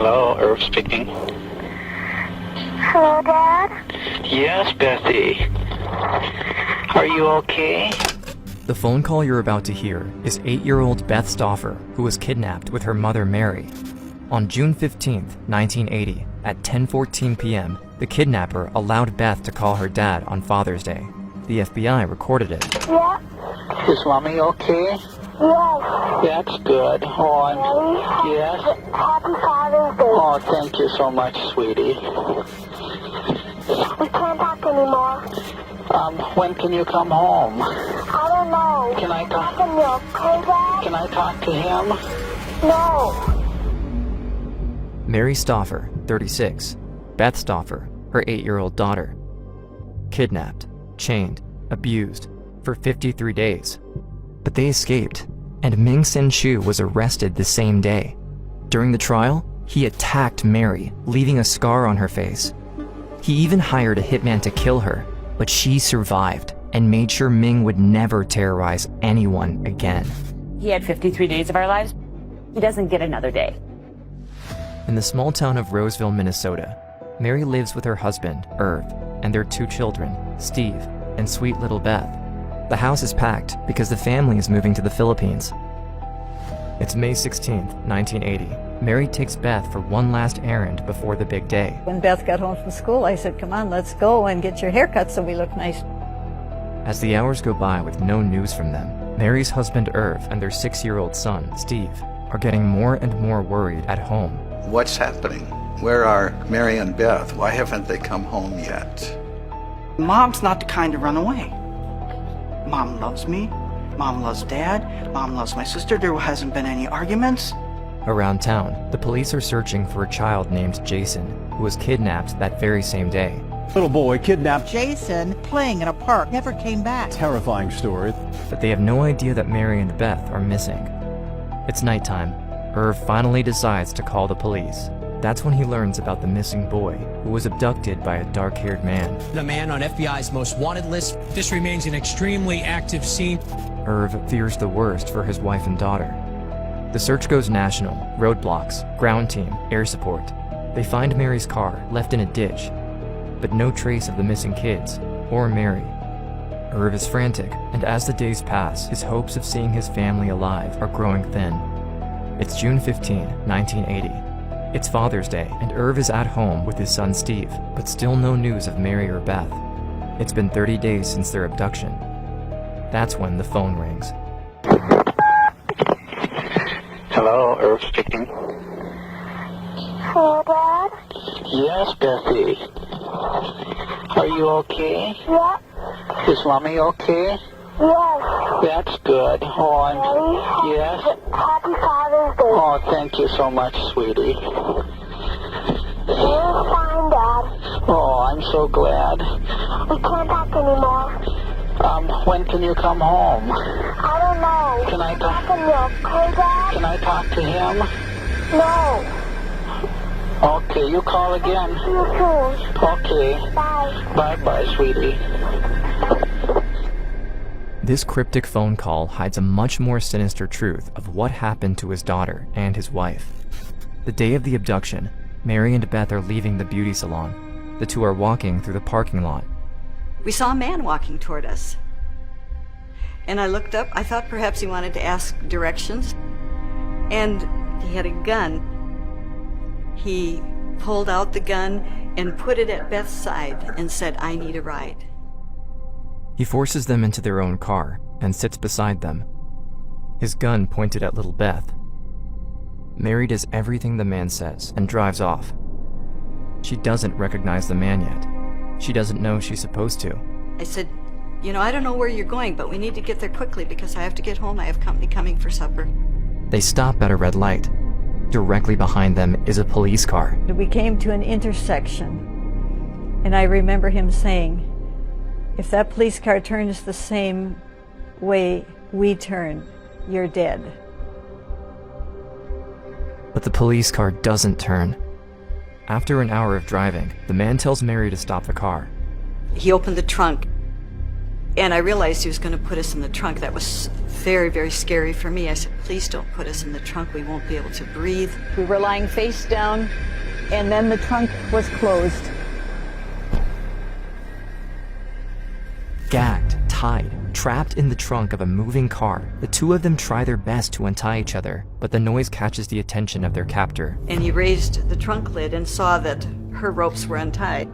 Hello, Irv speaking. Hello, Dad? Yes, Bethy. Are you okay? The phone call you're about to hear is 8-year-old Beth Stauffer, who was kidnapped with her mother Mary. On June 15, 1980, at 10:14 p.m., the kidnapper allowed Beth to call her dad on Father's Day. The FBI recorded it. Yeah? Is Mommy okay? Yes. That's good. Daddy? Yes? Happy Father's Day. Oh, thank you so much, sweetie. We can't talk anymore. When can you come home? I don't know. Can I talk? Can you okay, Dad? Can I talk to him? No. Mary Stauffer, 36. Beth Stauffer, her 8-year-old daughter. Kidnapped, chained, abused for 53 days. But they escaped, and Ming Sen Shiue was arrested the same day. During the trial, he attacked Mary, leaving a scar on her face. He even hired a hitman to kill her, but she survived and made sure Ming would never terrorize anyone again. He had 53 days of our lives. He doesn't get another day. In the small town of Roseville, Minnesota, Mary lives with her husband, Irv, and their 2 children, Steve and sweet little Beth. The house is packed because the family is moving to the Philippines. It's May 16, 1980. Mary takes Beth for one last errand before the big day. When Beth got home from school, I said, come on, let's go and get your hair cut so we look nice. As the hours go by with no news from them, Mary's husband Irv and their 6-year-old son, Steve, are getting more and more worried at home. What's happening? Where are Mary and Beth? Why haven't they come home yet? Mom's not the kind to run away. Mom loves me. Mom loves Dad. Mom loves my sister. There hasn't been any arguments. Around town, the police are searching for a child named Jason, who was kidnapped that very same day. Little boy kidnapped. Jason, playing in a park, never came back. Terrifying story. But they have no idea that Mary and Beth are missing. It's nighttime. Irv finally decides to call the police. That's when he learns about the missing boy, who was abducted by a dark-haired man. A man on FBI's most wanted list. This remains an extremely active scene. Irv fears the worst for his wife and daughter. The search goes national. Roadblocks, ground team, air support. They find Mary's car left in a ditch, but no trace of the missing kids or Mary. Irv is frantic, and as the days pass, his hopes of seeing his family alive are growing thin. It's June 15, 1980. It's Father's Day, and Irv is at home with his son Steve, but still no news of Mary or Beth. It's been 30 days since their abduction. That's when the phone rings. Hello, Irv speaking. Hello, Dad? Yes, Bethy. Are you okay? Yeah? Is Mommy okay? Yes. That's good. Daddy? Yes? Happy Father's Day. Oh, thank you so much, sweetie. We're fine, Dad. Oh, I'm so glad. We can't talk anymore. When can you come home? I don't know. Can I talk? Can you okay, Dad? Can I talk to him? No. Okay, you call again. See you soon. Okay. Bye. Bye-bye, sweetie. This cryptic phone call hides a much more sinister truth of what happened to his daughter and his wife. The day of the abduction, Mary and Beth are leaving the beauty salon. The two are walking through the parking lot. We saw a man walking toward us. And I looked up. I thought perhaps he wanted to ask directions. And he had a gun. He pulled out the gun and put it at Beth's side and said, I need a ride. He forces them into their own car and sits beside them, his gun pointed at little Beth. Mary does everything the man says and drives off. She doesn't recognize the man yet. She doesn't know she's supposed to. I said, I don't know where you're going, but we need to get there quickly because I have to get home. I have company coming for supper. They stop at a red light. Directly behind them is a police car. We came to an intersection, and I remember him saying, if that police car turns the same way we turn, you're dead. But the police car doesn't turn. After an hour of driving, the man tells Mary to stop the car. He opened the trunk, And I realized he was going to put us in the trunk. That was very, very scary for me. I said, please don't put us in the trunk. We won't be able to breathe. We were lying face down, and then the trunk was closed. Gagged, tied, trapped in the trunk of a moving car, the two of them try their best to untie each other, but the noise catches the attention of their captor. And he raised the trunk lid and saw that her ropes were untied.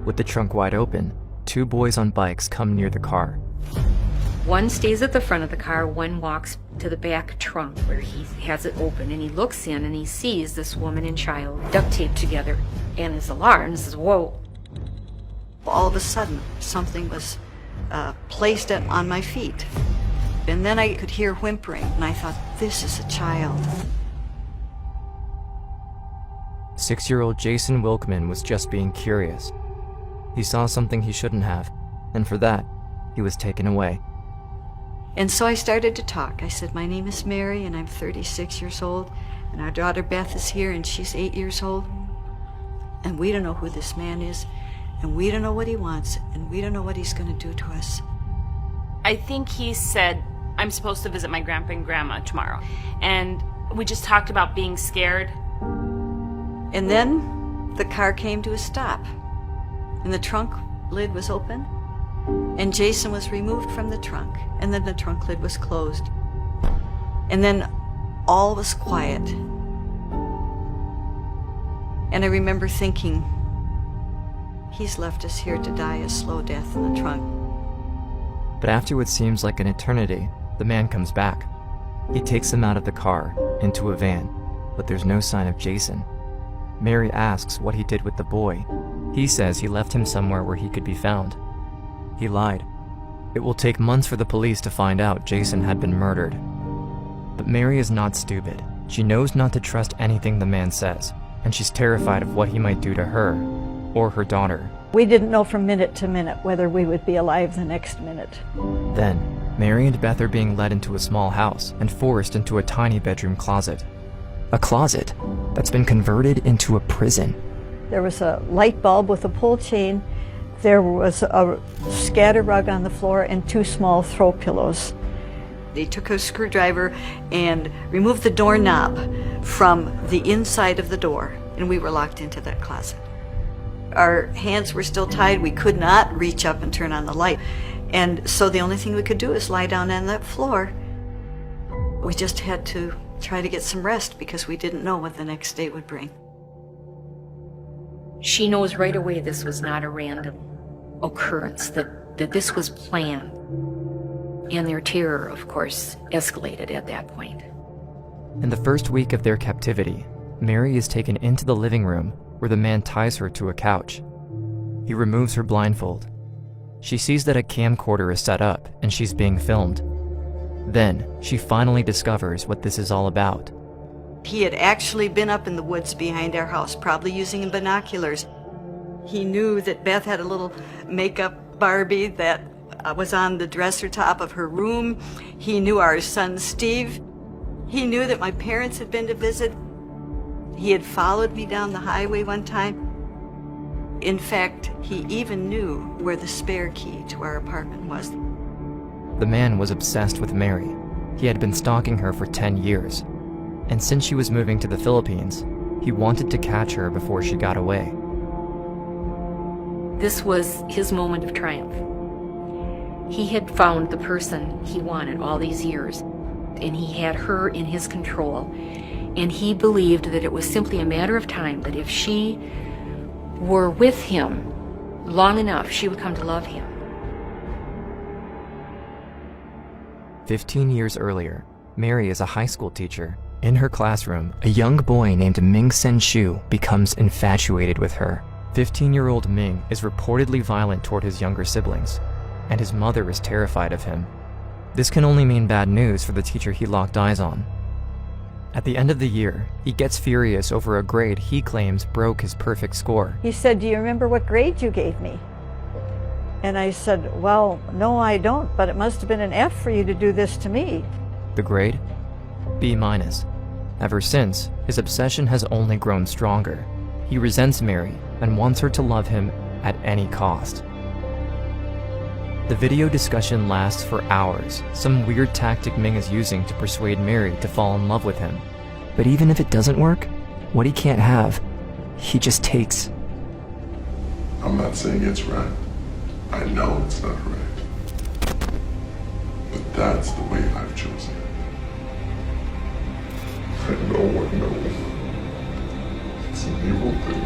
With the trunk wide open, two boys on bikes come near the car. One stays at the front of the car, one walks to the back trunk where he has it open, and he looks in and he sees this woman and child duct taped together, and is alarmed and says, whoa. All of a sudden, something was placed on my feet. And then I could hear whimpering, and I thought, this is a child. 6-year-old Jason Wilkman was just being curious. He saw something he shouldn't have, and for that, he was taken away. And so I started to talk. I said, my name is Mary, and I'm 36 years old, and our daughter Beth is here, and she's 8 years old. And we don't know who this man is, and we don't know what he wants, and we don't know what he's going to do to us. I think he said, I'm supposed to visit my grandpa and grandma tomorrow. And we just talked about being scared. And then the car came to a stop, and the trunk lid was open, and Jason was removed from the trunk, and then the trunk lid was closed. And then all was quiet. And I remember thinking, he's left us here to die a slow death in the trunk. But after what seems like an eternity, the man comes back. He takes them out of the car, into a van, but there's no sign of Jason. Mary asks what he did with the boy. He says he left him somewhere where he could be found. He lied. It will take months for the police to find out Jason had been murdered. But Mary is not stupid. She knows not to trust anything the man says, and she's terrified of what he might do to her or her daughter. We didn't know from minute to minute whether we would be alive the next minute. Then, Mary and Beth are being led into a small house and forced into a tiny bedroom closet. A closet that's been converted into a prison. There was a light bulb with a pull chain. There was a scatter rug on the floor and 2 small throw pillows. They took a screwdriver and removed the doorknob from the inside of the door, and we were locked into that closet. Our hands were still tied. We could not reach up and turn on the light. And so the only thing we could do is lie down on that floor. We just had to try to get some rest because we didn't know what the next day would bring. She knows right away this was not a random occurrence, that this was planned. And their terror, of course, escalated at that point. In the first week of their captivity, Mary is taken into the living room where the man ties her to a couch. He removes her blindfold. She sees that a camcorder is set up and she's being filmed. Then, she finally discovers what this is all about. He had actually been up in the woods behind our house, probably using binoculars. He knew that Beth had a little makeup Barbie that was on the dresser top of her room. He knew our son Steve. He knew that my parents had been to visit. He had followed me down the highway one time. In fact, he even knew where the spare key to our apartment was. The man was obsessed with Mary. He had been stalking her for 10 years. And since she was moving to the Philippines, he wanted to catch her before she got away. This was his moment of triumph. He had found the person he wanted all these years, and he had her in his control. And he believed that it was simply a matter of time, that if she were with him long enough, she would come to love him. 15 years earlier, Mary is a high school teacher. In her classroom, a young boy named Ming Sen Shiue becomes infatuated with her. 15-year-old Ming is reportedly violent toward his younger siblings, and his mother is terrified of him. This can only mean bad news for the teacher he locked eyes on. At the end of the year, he gets furious over a grade he claims broke his perfect score. He said, "Do you remember what grade you gave me?" And I said, "Well, no, I don't, but it must have been an F for you to do this to me." The grade? B-. Ever since, his obsession has only grown stronger. He resents Mary and wants her to love him at any cost. The video discussion lasts for hours, some weird tactic Ming is using to persuade Mary to fall in love with him. But even if it doesn't work, what he can't have, he just takes. I'm not saying it's right. I know it's not right. But that's the way I've chosen it. And no one knows. It's an evil thing.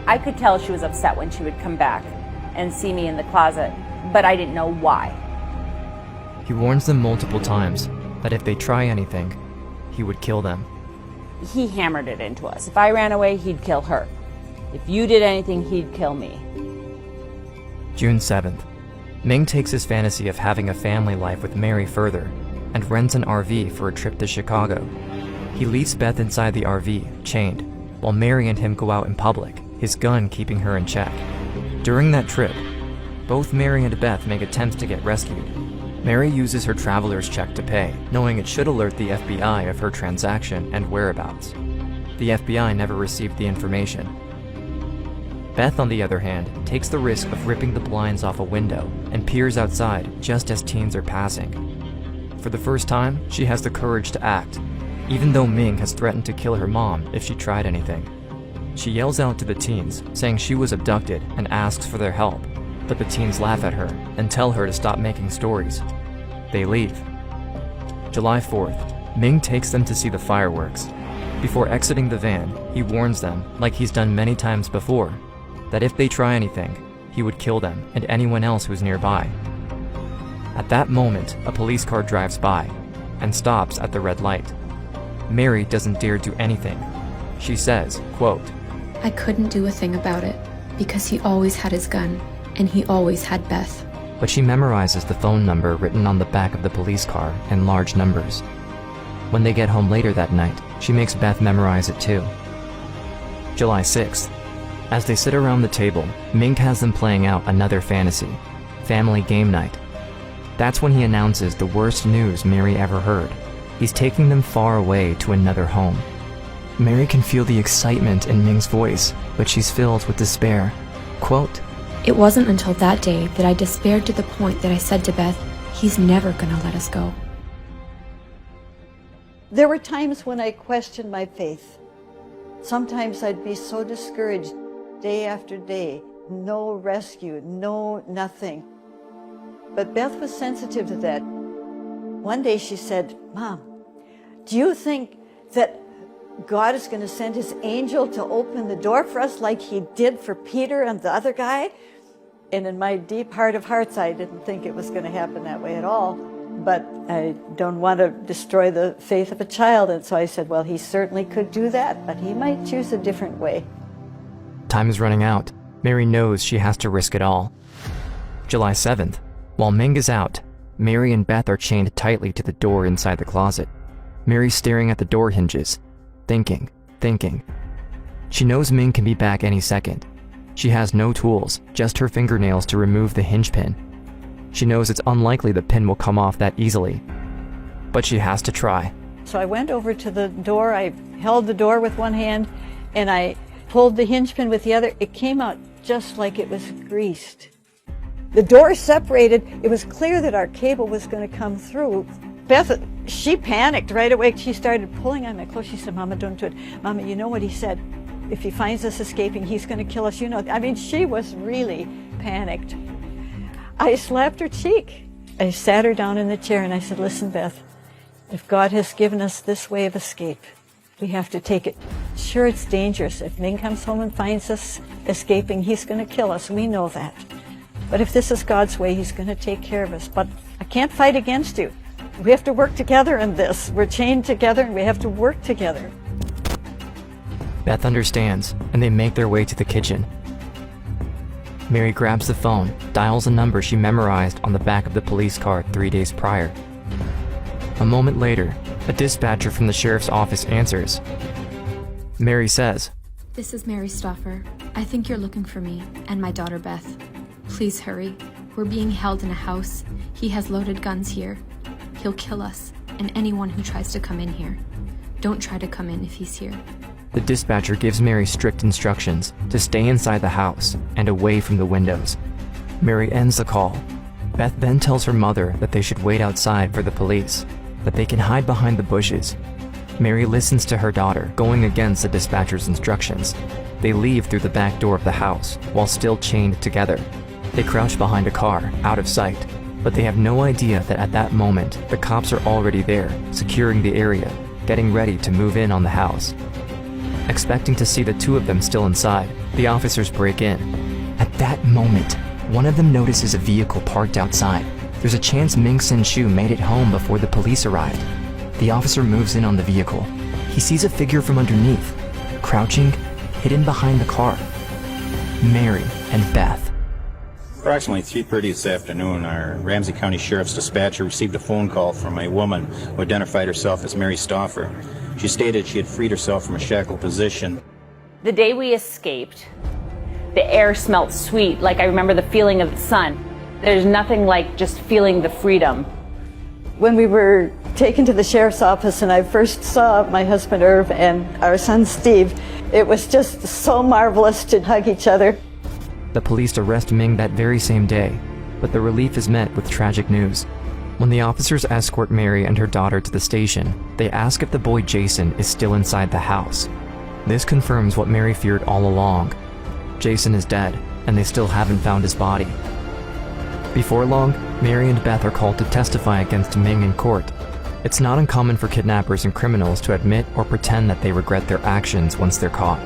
I could tell she was upset when she would come back and see me in the closet, but I didn't know why. He warns them multiple times that if they try anything, he would kill them. He hammered it into us. If I ran away, he'd kill her. If you did anything, he'd kill me. June 7th. Ming takes his fantasy of having a family life with Mary further and rents an RV for a trip to Chicago. He leaves Beth inside the RV, chained, while Mary and him go out in public, his gun keeping her in check. During that trip, both Mary and Beth make attempts to get rescued. Mary uses her traveler's check to pay, knowing it should alert the FBI of her transaction and whereabouts. The FBI never received the information. Beth, on the other hand, takes the risk of ripping the blinds off a window and peers outside just as teens are passing. For the first time, she has the courage to act, even though Ming has threatened to kill her mom if she tried anything. She yells out to the teens, saying she was abducted and asks for their help, but the teens laugh at her and tell her to stop making stories. They leave. July 4th, Ming takes them to see the fireworks. Before exiting the van, he warns them, like he's done many times before, that if they try anything, he would kill them and anyone else who's nearby. At that moment, a police car drives by and stops at the red light. Mary doesn't dare do anything. She says, quote, "I couldn't do a thing about it because he always had his gun and he always had Beth." But she memorizes the phone number written on the back of the police car in large numbers. When they get home later that night, she makes Beth memorize it too. July 6th. As they sit around the table, Ming has them playing out another fantasy, family game night. That's when he announces the worst news Mary ever heard. He's taking them far away to another home. Mary can feel the excitement in Ming's voice, but she's filled with despair. Quote, "It wasn't until that day that I despaired to the point that I said to Beth, he's never gonna let us go." There were times when I questioned my faith. Sometimes I'd be so discouraged day after day. No rescue, no nothing. But Beth was sensitive to that. One day she said, "Mom, do you think that God is going to send his angel to open the door for us like he did for Peter and the other guy?" And in my deep heart of hearts, I didn't think it was going to happen that way at all. But I don't want to destroy the faith of a child. And so I said, well, he certainly could do that, but he might choose a different way. Time is running out. Mary knows she has to risk it all. July 7th. While Ming is out, Mary and Beth are chained tightly to the door inside the closet. Mary's staring at the door hinges, thinking. She knows Ming can be back any second. She has no tools, just her fingernails to remove the hinge pin. She knows it's unlikely the pin will come off that easily, but she has to try. So I went over to the door, I held the door with one hand, and I pulled the hinge pin with the other. It came out just like it was greased. The door separated. It was clear that our cable was going to come through. Beth, she panicked right away. She started pulling on my clothes. She said, "Mama, don't do it. Mama, you know what he said? If he finds us escaping, he's going to kill us. You know." I mean, she was really panicked. I slapped her cheek. I sat her down in the chair and I said, "Listen, Beth, if God has given us this way of escape, we have to take it. Sure, it's dangerous. If Ming comes home and finds us escaping, he's going to kill us. We know that. But if this is God's way, he's going to take care of us. But I can't fight against you. We have to work together in this. We're chained together and we have to work together." Beth understands, and they make their way to the kitchen. Mary grabs the phone, dials a number she memorized on the back of the police car 3 days prior. A moment later, a dispatcher from the sheriff's office answers. Mary says, "This is Mary Stauffer. I think you're looking for me and my daughter Beth. Please hurry. We're being held in a house. He has loaded guns here. He'll kill us and anyone who tries to come in here. Don't try to come in if he's here." The dispatcher gives Mary strict instructions to stay inside the house and away from the windows. Mary ends the call. Beth then tells her mother that they should wait outside for the police, that they can hide behind the bushes. Mary listens to her daughter, going against the dispatcher's instructions. They leave through the back door of the house, while still chained together. They crouch behind a car, out of sight, but they have no idea that at that moment, the cops are already there, securing the area, getting ready to move in on the house. Expecting to see the two of them still inside, the officers break in. At that moment, one of them notices a vehicle parked outside. There's a chance Ming Sen Shiue made it home before the police arrived. The officer moves in on the vehicle. He sees a figure from underneath, crouching, hidden behind the car. Mary and Beth. Approximately 3:30 this afternoon, our Ramsey County Sheriff's dispatcher received a phone call from a woman who identified herself as Mary Stauffer. She stated she had freed herself from a shackled position. The day we escaped, the air smelled sweet, like I remember the feeling of the sun. There's nothing like just feeling the freedom. When we were taken to the sheriff's office and I first saw my husband Irv and our son Steve, it was just so marvelous to hug each other. The police arrest Ming that very same day, but the relief is met with tragic news. When the officers escort Mary and her daughter to the station, they ask if the boy Jason is still inside the house. This confirms what Mary feared all along. Jason is dead, and they still haven't found his body. Before long, Mary and Beth are called to testify against Ming in court. It's not uncommon for kidnappers and criminals to admit or pretend that they regret their actions once they're caught.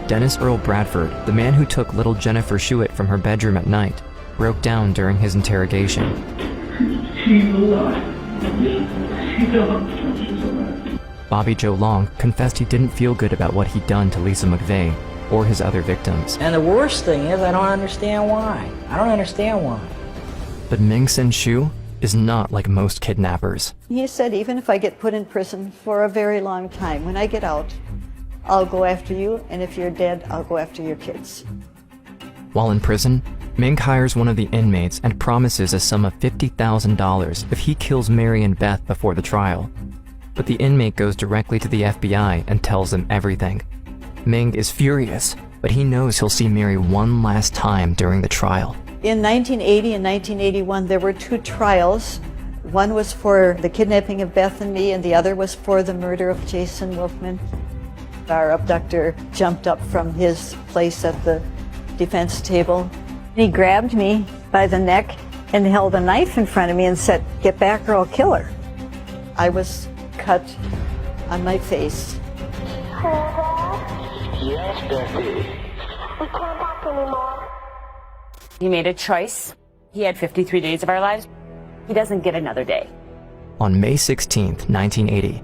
Dennis Earl Bradford, the man who took little Jennifer Shiue from her bedroom at night, broke down during his interrogation. Bobby Joe Long confessed he didn't feel good about what he'd done to Lisa McVeigh or his other victims. And the worst thing is, I don't understand why. I don't understand why. But Ming Sen Shiue is not like most kidnappers. He said, even if I get put in prison for a very long time, when I get out, I'll go after you, and if you're dead, I'll go after your kids. While in prison, Ming hires one of the inmates and promises a sum of $50,000 if he kills Mary and Beth before the trial. But the inmate goes directly to the FBI and tells them everything. Ming is furious, but he knows he'll see Mary one last time during the trial. In 1980 and 1981, there were two trials. One was for the kidnapping of Beth and me, and the other was for the murder of Jason Wolfman. Our abductor jumped up from his place at the defense table. He grabbed me by the neck and held a knife in front of me and said, "Get back or I'll kill her." I was cut on my face. Yes, Betty. We can't talk anymore. He made a choice. He had 53 days of our lives. He doesn't get another day. On May 16th, 1980,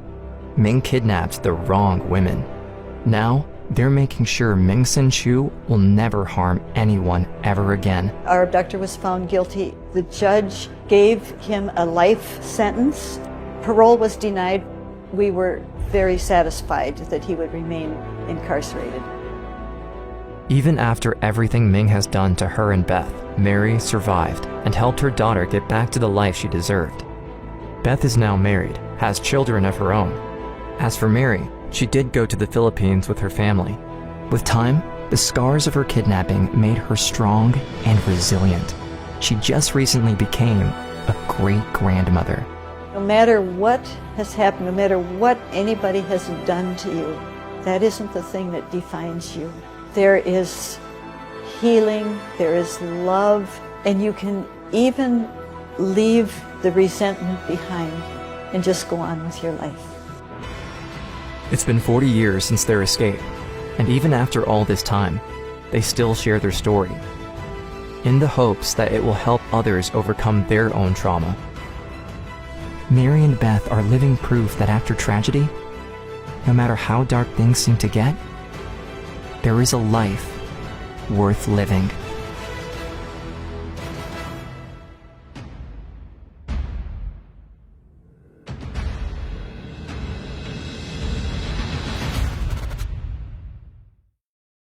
Ming kidnapped the wrong women. Now, they're making sure Ming Sen Shiue will never harm anyone ever again. Our abductor was found guilty. The judge gave him a life sentence. Parole was denied. We were very satisfied that he would remain incarcerated. Even after everything Ming has done to her and Beth, Mary survived and helped her daughter get back to the life she deserved. Beth is now married, has children of her own. As for Mary, she did go to the Philippines with her family. With time, the scars of her kidnapping made her strong and resilient. She just recently became a great-grandmother. No matter what has happened, no matter what anybody has done to you, that isn't the thing that defines you. There is healing, there is love, and you can even leave the resentment behind and just go on with your life. It's been 40 years since their escape, and even after all this time, they still share their story, in the hopes that it will help others overcome their own trauma. Mary and Beth are living proof that after tragedy, no matter how dark things seem to get, there is a life worth living.